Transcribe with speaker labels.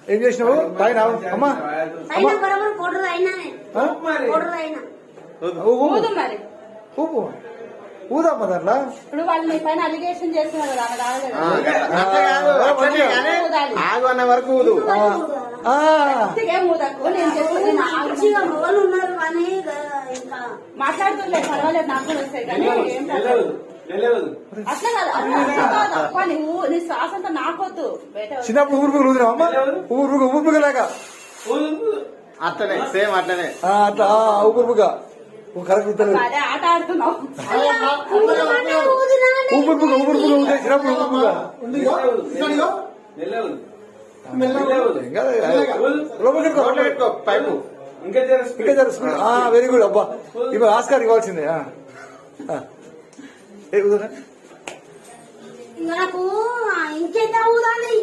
Speaker 1: ఏం చేసినావు తాగినావు అమ్మా ఊపు ఊదమ్మా దాంట్లో
Speaker 2: ఇప్పుడు వాళ్ళు మీ పైన అలిగేషన్ చేస్తున్నారు కదా
Speaker 3: ఆగు అన్న వరకు ఊదు
Speaker 2: మాట్లాడుతుండే పర్వాలేదు నాకు కూడా వస్తాయి కానీ అట్లా కాదు నీ శ్వాస అంతా నాకొద్దు
Speaker 1: చిన్నప్పుడు ఊరుపుగా ఊదినావు అమ్మా ఊరుపుగా లేక
Speaker 3: అట్లనే సేమ్ అట్లనే
Speaker 1: అట్లా ఊపుగా కరెక్ట్
Speaker 2: అదే ఆట ఆడుతున్నావు
Speaker 1: ఊపుగా ఊదే చిన్నప్పుడు ఊపుగా
Speaker 3: పైపు
Speaker 1: ఇంకా వెరీ గుడ్ అబ్బా ఇప్పుడు ఆస్కార్ ఇవ్వాల్సిందే
Speaker 4: నాకు ఇంకెంత ఊదాలి